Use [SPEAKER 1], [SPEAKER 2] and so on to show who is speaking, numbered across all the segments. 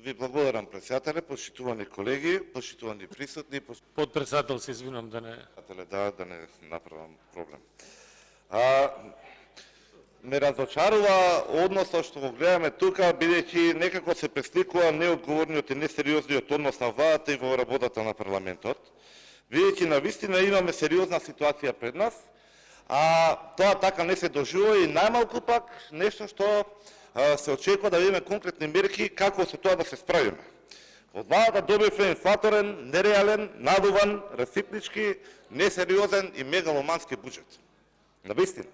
[SPEAKER 1] Ви благодарам, председателе, почитувани колеги, почитувани присутни,
[SPEAKER 2] Подпредседател, се извинувам да не...
[SPEAKER 1] да не направам проблем. Ме разочарува односот што го гледаме тука, бидејќи некако се пресликува неодговорниот и несериозниот однос на владата и во работата на парламентот, бидејќи навистина имаме сериозна ситуација пред нас, а тоа така не се доживува и најмалку пак нешто што се очекува да видиме конкретни мерки како со тоа да се справиме. Од владата добивме инфлаторен, нереален, надуван, расипнички, несериозен и мегаломански буџет. Навистина.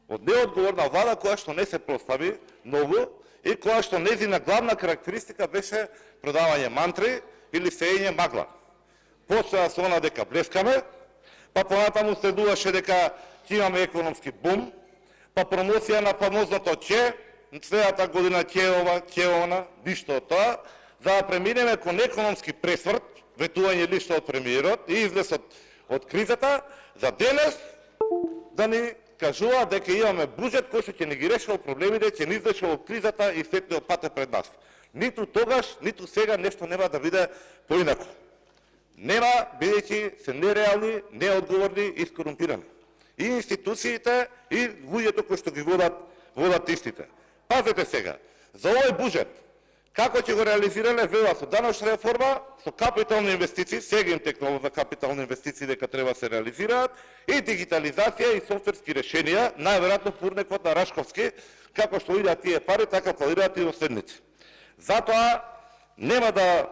[SPEAKER 1] Од неодговорна влада која што не се прослави многу и која што незина главна карактеристика беше продавање мантри или сеење магла. Почна со она дека блескаме, па понатаму следуваше дека ќе имаме економски бум, па промоција на фамозното ќе, следната година ќе ова, ќе она, ништо од тоа, за да преминеме кон економски пресврт, ветување лично од премиерот и излез од кризата, за денес да ни кажува дека имаме буџет кој што ќе не ги решува проблемите, ќе ни извлече од кризата и светлиот пат е пред нас. Ниту тогаш, ниту сега нешто нема да биде поинаку. Нема, бидејќи се нереални, неодговорни и скорумпирани. И институциите, и луѓето кои што ги водат истите. Пазете сега, за овој буџет, како ќе го реализирале вела со даночна реформа, со капитални инвестиции, сега им текнало за капитални инвестиции дека треба се реализираат, и дигитализација и софтверски решенија, најверојатно пурнекот на Рашковски, како што идат тие пари, така планираат и во следници. Затоа нема да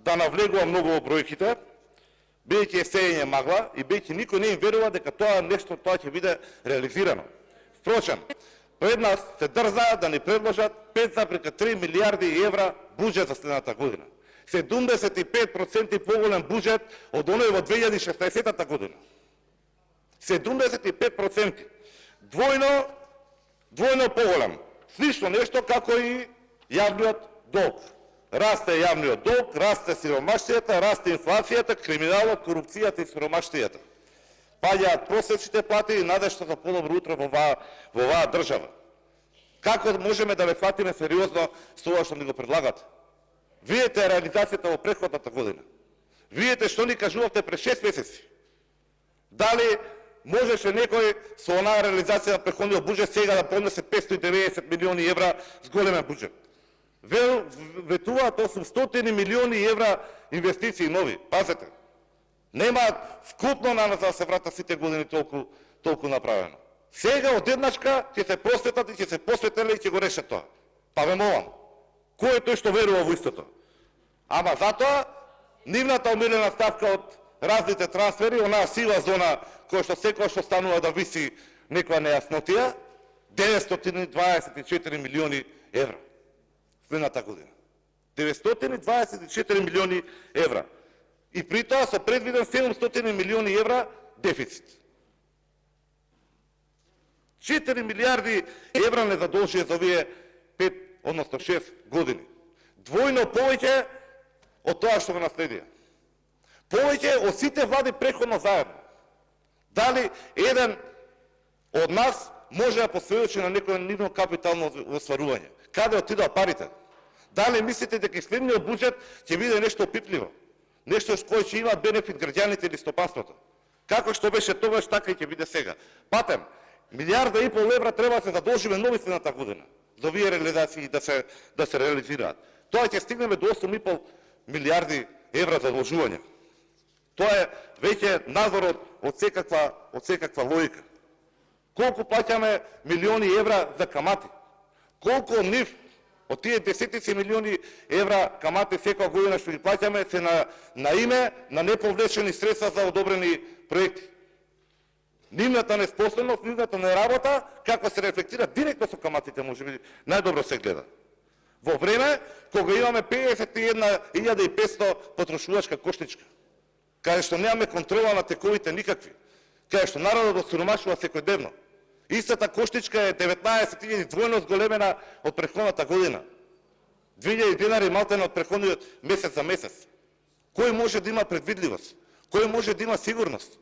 [SPEAKER 1] навлегувам многу во бројките, бидејќи е сеење магла и бидејќи никој не им верува дека тоа нешто тоа ќе биде реализирано. Впрочем, пред нас се дрзаат да ни предложат 5,3 милиарди евра буџет за следната година. 75% поголем буџет од оној во 2016 година. 75%. Двојно поголем. Слично нешто како и јавниот долг. Расте јавниот долг, расте сиромаштијата, расте инфлацијата, криминалот, корупцијата и сиромаштијата. Паѓаат просечните плати и надежта за подобро утро во оваа држава. Како можеме да ве фатиме сериозно со ова што ни го предлагате? Видете реализацијата во претходната година. Видете што ни кажувавте пред 6 месеци. Дали можеше некој со онаа реализација на претходниот буџет сега да поднесе 590 милиони евра с големен буџет? Ветуваат 800 милиони евра инвестиции нови. Пазете. Нема вкупно на нас да се врата сите години толку направено. Сега одеднашка ќе се просветат и ќе се посветеле и ќе го решат тоа. Па ве молам, кој е тој што верува во истото? Ама затоа, нивната омилена ставка од разните трансфери, онаа сива зона која што секоја што станува да виси некоја нејаснотија, 924 милиони евра. Следната година. 924 милиони евра. И при тоа со предвиден 700 милиони евра дефицит. 4 милиарди евра не задолжија за овие 5, односно 6 години. Двојно повеќе од тоа што го наследија. Повеќе од сите влади претходно заедно. Дали еден од нас може да посведочи на некој нивно капитално остварување? Каде отидоа парите? Дали мислите дека следниот буџет ќе биде нешто опипливо? Нешто кој ќе има бенефит граѓаните или стопанството? Како што беше тогаш, така и ќе биде сега. Патем, 1,5 милиарда евра треба да се задолжиме нови следната година за овие реализации да се реализираат. Тоа ќе стигнеме до 8,5 милиарди евра задолжување. Тоа е веќе надвор од секаква логика. Колку плаќаме милиони евра за камати? Колку нив од тие десетици милиони евра камати секоја година што ги плаќаме се на име на неповлечени средства за одобрени проекти? Нивната неспособност, нивната неработа, како се рефлектира директно со каматите, можеби најдобро се гледа. Во време кога имаме 51.500 потрошувачка коштичка, каде што немаме контрола на тековите никакви, каде што народот осиромашува секојдневно. Истата коштичка е 19.000 двојно зголемена од претходната година. 2.000 денари малтена од претходниот месец за месец. Кој може да има предвидливост? Кој може да има сигурност?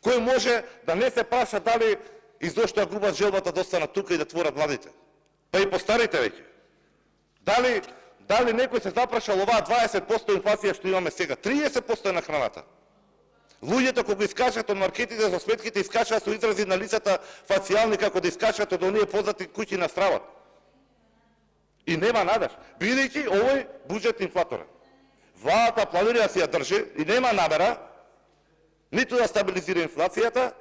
[SPEAKER 1] Кој може да не се праша дали и зошто ја губат желбата да останат тука и да творат младите? Па и постарите веќе. Дали некој се запрашал оваа 20% инфлација што имаме сега, 30% е на храната. Луѓето кога искачат од маркетите за сметките, искачат со изрази на лицата фацијални како да искачат од оние познати куќи на стравот. И нема надеж, бидејќи овој буџет инфлаторен. Владата планира да се ја држи и нема намера ниту да стабилизира инфлацијата,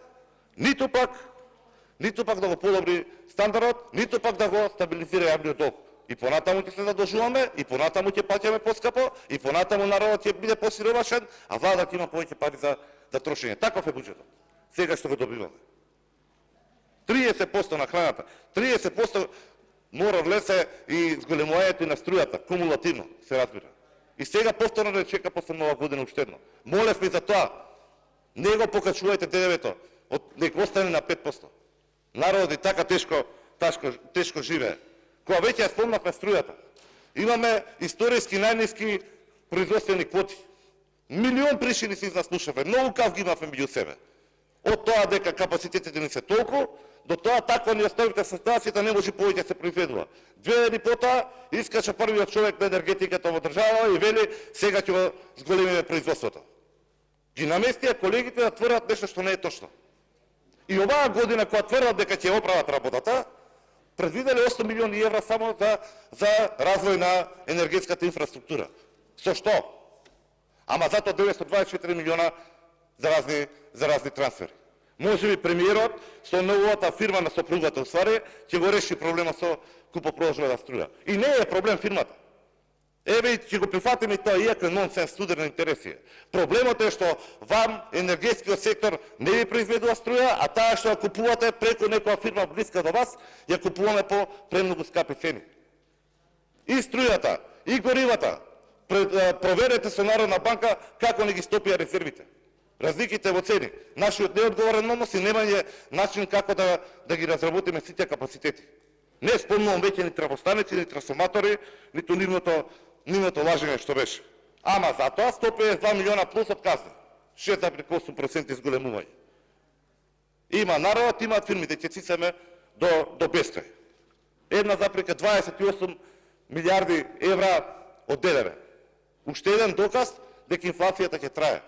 [SPEAKER 1] ниту пак да го подобри стандардот, ниту пак да го стабилизира јавниот долг. И понатаму ќе се задолжуваме, и понатаму ќе плаќаме поскапо, и понатаму народот ќе биде посиромашен, а владата има повеќе пари за трошење. Таков е буџетот. Сега што го добиваме. 30% на храната, 30% мора лесе и зголемувањето на струјата, кумулативно, се разбира. И сега повторно не чека после нова година уштедно. Молевме за тоа. Не го покачувајте ДДВ-то, нека остане на 5%. Народот и така тешко живее. Кога веќе ја спомнавме струјата, имаме историски најниски производствени квоти. Милион пришини се изнаслушаве, многу кав ги имавме меѓу себе. Од тоа дека капацитетите ни се толку, до тоа таква ни оставите ситуацијата не може повеќе се произведува. 2 дни потоа искача првиот човек на енергетиката во држава и вели сега ќе го зголемиме производството. Ги наместија колегите да тврдат нешто што не е точно. И оваа година кога тврдат дека ќе оправат работата, предвиделе 8 милиони евра само за развој на енергетската инфраструктура. Со што? Ама затоа 924 милиона за разни трансфери. Може би премиерот со неговата фирма на сопругата уствари ќе го реши проблемот со купопродажбена струја. И не е проблем фирмата. Еве ќе го прифатиме тоа, иако е нонсенс, студени интереси. Проблемот е што вам енергетскиот сектор не ви произведува струја, а таа што ја купувате преку некоја фирма блиска до вас, ја купуваме по премногу скапи цени. И струјата, и горивата, проверете со Народна банка како не ги стопија резервите. Разликите во цени, нашиот неодговорен однос и немање начин како да ги разработиме сите капацитети. Не спомнувам веќе ни трафостаници, ни трансформатори, ниту нивното лажење што беше. Ама затоа 152 милиона плюс од казна. 6,8% изголемување. Има народот, имаат фирмите, ќе цицаме до бескрај. 1,28 милиарди евра од ДДВ. Уште еден доказ дека инфлацијата ќе трае.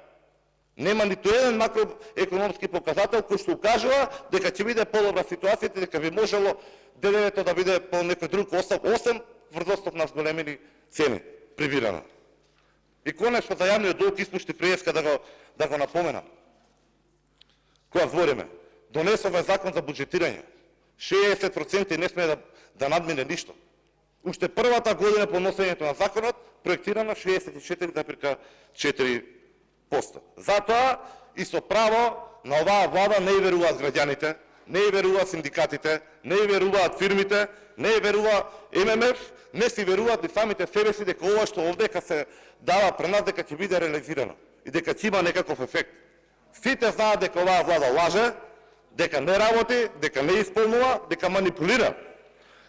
[SPEAKER 1] Нема ниту еден макроекономски показател кој што укажува дека ќе биде подобра ситуацијата, дека би можело ДДВ-то да биде по некој друг осем врзостов на зголемени цени прибирана. И конечно за јавниот долг испушти приеска да го напоменам. Кога збориме, донесове закон за буџетирање. 60% не сме да надмине ништо. Уште првата година по носењето на законот проектирано 64,4%. Затоа и со право на оваа влада не веруваат граѓаните, не веруваат синдикатите, не веруваат фирмите, не верува ММФ, не си веруваат и самите себе си дека ова што овдека се дава пред нас дека ќе биде реализирано и дека ќе има некаков ефект. Сите знаат дека оваа влада лаже, дека не работи, дека не исполнува, дека манипулира,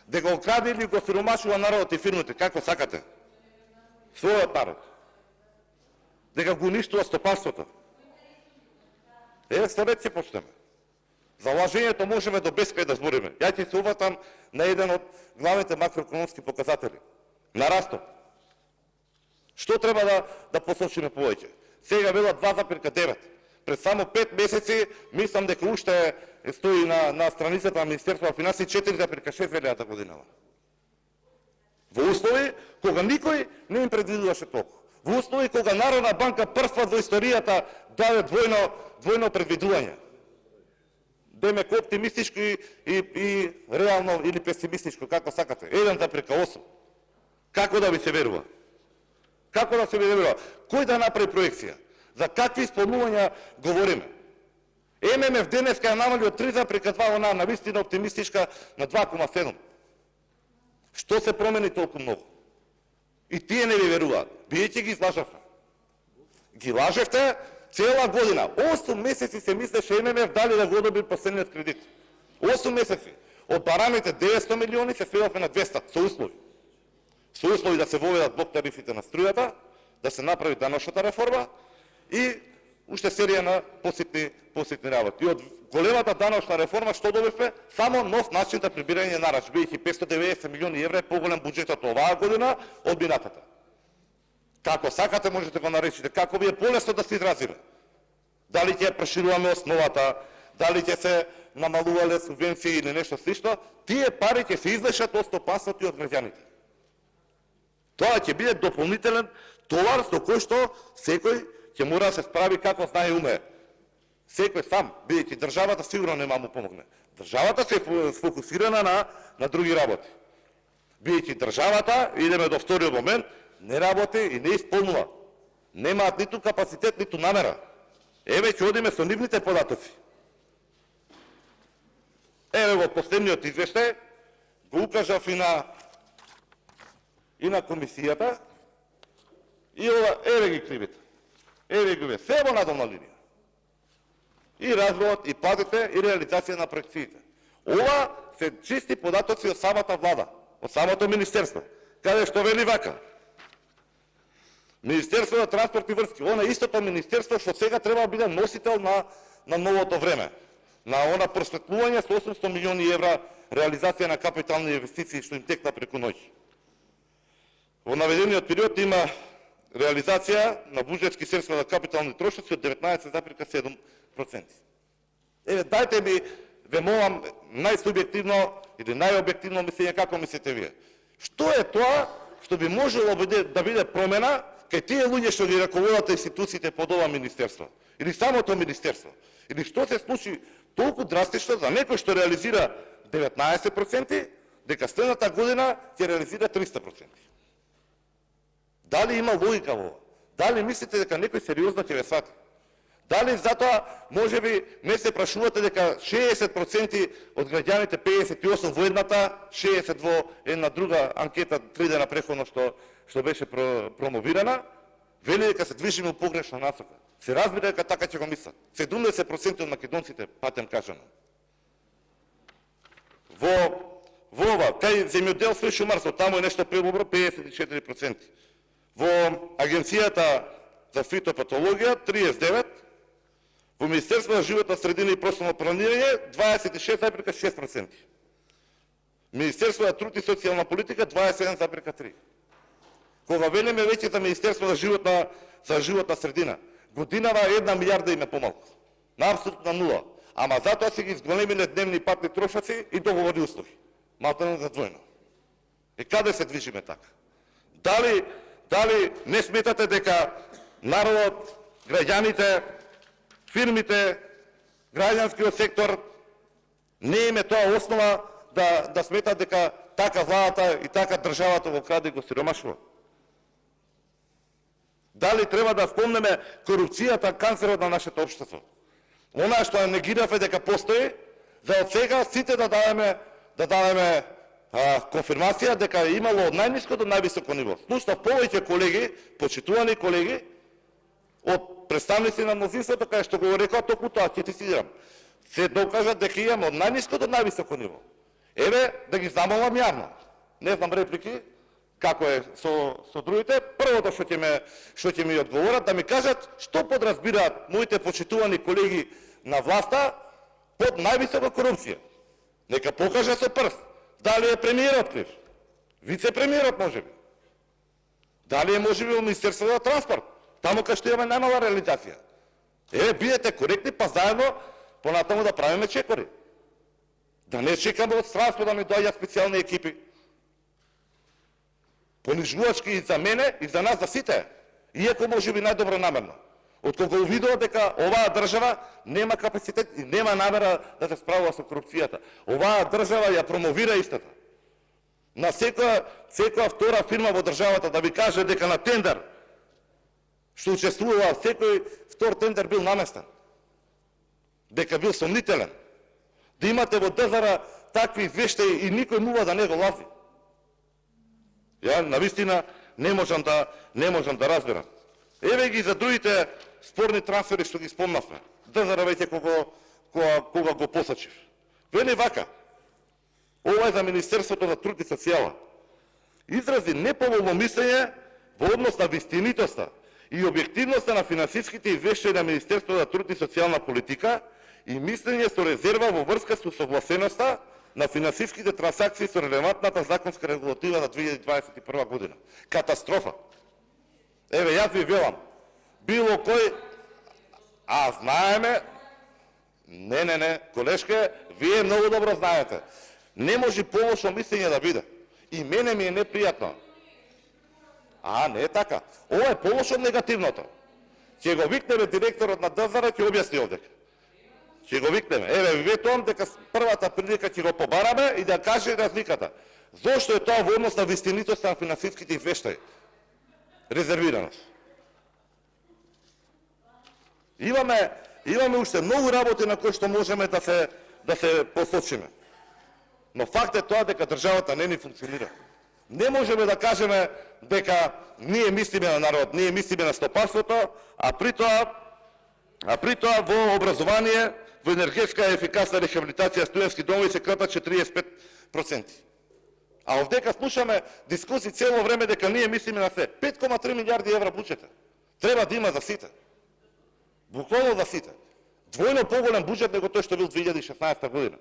[SPEAKER 1] дека окраде или го сиромашува народот и фирмите, како сакате. Својот народ. Дека го уништува стопанството. Еве следет ќе почнеме. За лажењето можеме до бескрај да збориме. Ја ќе се уватам на еден од главните макроекономски показатели. На растот. Што треба да посочиме повеќе? Сега велат 2,9. Пред само 5 месеци, мислам дека уште стои на страницата на Министерството на финансии 4,6 велеата годинава. Во услови кога никој не им предвидуваше толку. Во услови кога Народна банка прв во историјата даде двојно предвидување. Демек оптимистичко и реално или песимистичко, како сакате. 1,8. Како да ви се верува? Како да се верува? Кој да направи проекција? За какви исполнувања говориме? ММФ денеска ја намали од 3,2 она на вистина оптимистичка на 2,7. Што се промени толку многу? И тие не ви веруваат. Биеќе ги излажавте. Ги лажевте цела година. 8 месеци се мислеше ММФ дали да го одобри последниот кредит. 8 месеци. Од бараните 900 милиони се сведовме на 200 со услови. Со услови да се воведат блок тарифите на струјата, да се направи даношната реформа и уште серија на посетни работи. И од големата даночна реформа што добивме? Само нов начин за прибирање нараш, бидејќи 590 милиони евра е поголем буџетот оваа година од минатата. Како сакате можете го наречите, како ви е полесно да се изразиме. Дали ќе прошируваме основата, дали ќе се намалувале субвенции или нешто слично, тие пари ќе се извлечат од стопанството и од граѓаните. Тоа ќе биде дополнителен товар со кој што секој ќе мора да се справи како знае и умее. Секој сам, бидејќи државата сигурно нема му помогне. Државата се сфокусирана на други работи. Бидејќи државата, идеме до вториот момент, не работи и не исполнува. Немаат ниту капацитет, ниту намера. Еве ќе одиме со нивните податоци. Еве во последниот извештај го укажав и на комисијата. И ова, еве ги кривите. Еве ги се во надолна линија. И развојот, и платите, и реализација на проекциите. Ова се чисти податоци од самата влада, од самото министерство, каде што вели вака. Министерство на транспорт и врски, она истото министерство што сега треба да биде носител на новото време. На она просветлување со 800 милиони евра реализација на капитални инвестиции што им текна преку ноќ. Во наведениот период има реализација на буџетски средства за капитални трошоци од 19,7%. Еве, дајте ми, ве молам, најсубјективно или најобјективно мислење, како мислите вие? Што е тоа што би можело да биде промена кај тие луѓе што ги раководат институциите под ова министерство? Или самото министерство? Или што се случи толку драстично за некој што реализира 19%, дека следната година ќе реализира 300%? Дали има логика во ова? Дали мислите дека некој сериозно ќе ве свати? Дали затоа можеби не се прашувате дека 60% од граѓаните, 58 во едната, 60 во една друга анкета 3 дена преходно што беше промовирана, вели дека се движиме во погрешна насока. Се разбира дека така ќе го мислат. 70% од македонците, патем кажано. Во ова, кај земјоделство и шумарство, таму е нешто предобро, 54%. Во Агенцијата за фитопатологија 39%, во Министерство за животна средина и prostorno планирање 26,6%. Министерство за труд и социјална политика 27,3%. Кога велиме веќе за Министерство за животна средина, годинава 1 милиарда им е помалку. На апсолутна нула. Ама затоа се ги изголемиле дневни патни трошоци и договорни услуги. Малку за двојно. И каде се движиме така? Дали не сметате дека народот, граѓаните, фирмите, граѓанскиот сектор не име тоа основа да сметат дека така владата и така државата го краде и го сиромашува? Дали треба да спомнеме корупцијата, канцерот на нашето општество? Она што негираве дека постои, за од сега сите да дадеме конфирмација дека е имало од најниско до највисоко ниво. Слушнав повеќе колеги, почитувани колеги, од представници на мнозинството, кај што го рекоа токму тоа, ќе ти цитирам. Се докажат дека имаме од најниско до највисоко ниво. Еве, да ги замолам јавно. Не знам реплики, како е со другите. Првото што ќе ми одговорат, да ми кажат што подразбираат моите почитувани колеги на власта под највисока корупција. Нека покаже со прст. Дали е премиерот крив? Вице-премиерот можеби? Дали е можеби во Министерството за транспорт? Таму кај што имаме најмала реализација. Еве, бидете коректни, па заедно понатаму да правиме чекори. Да не чекаме од странство да ми доаѓаат специјални екипи. Понижувачки и за мене, и за нас, за сите. Иако можеби најдобро намерно. Од кога увидува дека оваа држава нема капацитет и нема намера да се справува со корупцијата. Оваа држава ја промовира истата. На секоја втора фирма во државата да ви каже дека на тендер што учествувал, секој втор тендер бил наместен. Дека бил сомнителен. Да имате во ДЗР такви извештаи и никој мува да не го лази. Ја навистина не можам да разберам. Еве ги за другите спорни трансфери што ги спомнавме. ДЗР веќе кога го посочив. Вели вака. Ова е за Министерството за труд и социјала. Изрази неповолно мислење во однос на вистинитоста и објективноста на финансиските извештаи на Министерството за труд и социјална политика и мислење со резерва во врска со согласеноста на финансиските трансакции со релевантната законска регулатива за 2021 година. Катастрофа. Еве, јас ви велам, било кој, знаеме, не, колешке, вие многу добро знаете. Не може полошо мислење да биде. И мене ми е непријатно. Не е така. Ова е полошо од негативното. Ќе го викнеме директорот на ДЗР, ќе објасни овдека. Ќе го викнеме. Еве, ви ветувам дека првата прилика ќе го побараме и да каже разликата. Зошто е тоа во однос на вистинитост на финансиските извештаи? Резервираност. Имаме уште многу работи на кои што можеме да се посочиме. Но факт е тоа дека државата не ни функционира. Не можеме да кажеме дека ние мислиме на народ, ние мислиме на стопанството, а при тоа во образование, во енергетска ефикасна рехабилитација студентски домови се кратат 45%. А овдека слушаме дискусии цело време дека ние мислиме на се. 5,3 милиарди евра буџета треба да има за сите. Буквално за сите. Двојно поголем буџет него тој што бил 2016 година.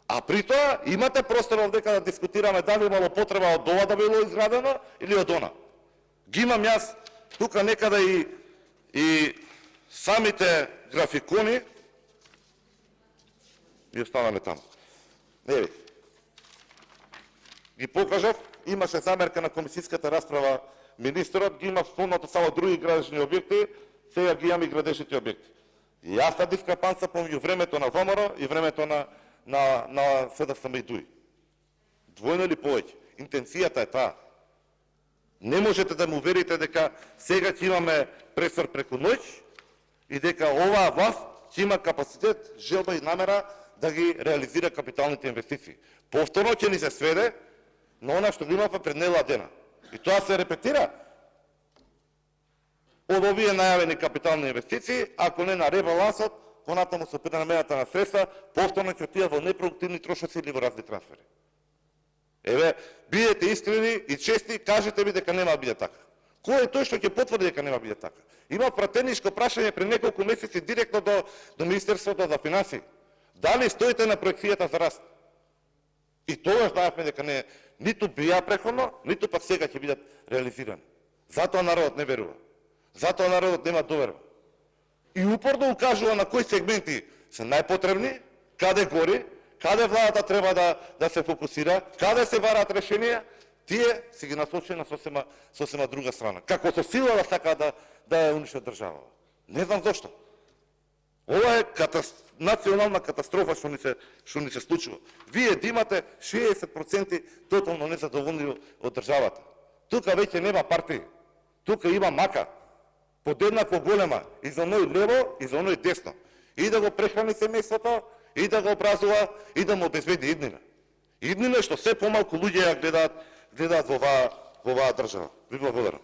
[SPEAKER 1] А при тоа имате простор овдека да дискутираме дали имало потреба од ова да било изградено или од она. Ги имам јас тука некаде и самите графикони и останаме таму. Еве. Ги покажав, имаше замерка на комисиската расправа министерот, ги има спомнато само други градежни објекти, сега ги имам и градежните објекти. Јасна дискрепанца помеѓу времето на ВМРО и времето на СДСМ и ДУИ. Двојно или повеќе. Интенцијата е таа. Не можете да му уверите дека сега ќе имаме пресор преку ноќ и дека оваа власт ќе има капацитет, желба и намера да ги реализира капиталните инвестиции. Повторно ќе ни се сведе на она што го имавме пред недела дена. И тоа се репетира од овие најавени капитални инвестиции, ако не на ребалансот, понатаму со пренамената на средства, повторно ќе отидат во непродуктивни трошоци или во разни трансфери. Еве, бидете искрени и чести, кажете ми дека нема да биде така. Кој е тој што ќе потврди дека нема да биде така? Има пратеничко прашање пред неколку месеци директно до Министерството за финансии. Дали стоите на проекцијата за раст? И тогаш знаевме дека не ниту бија преходно, ниту пак сега ќе бидат реализирани. Затоа народот не верува. Затоа народот нема доверба. И упорно укажува на кои сегменти се најпотребни, каде гори, каде владата треба да се фокусира, каде се бараат решенија, тие се ги насочени на сосема друга страна. Како со сила да сака да ја уништат држава. Не знам зошто. Ова е национална катастрофа што ни се случува. Вие имате 60% тотално незадоволни од државата. Тука веќе нема партии. Тука има мака. Подеднакво голема и за оној лево и за оној десно. И да го прехрани семејството, и да го образува, и да му обезбеди иднина. Иднина што се помалку луѓе ја гледаат во оваа држава. Ви благодарам.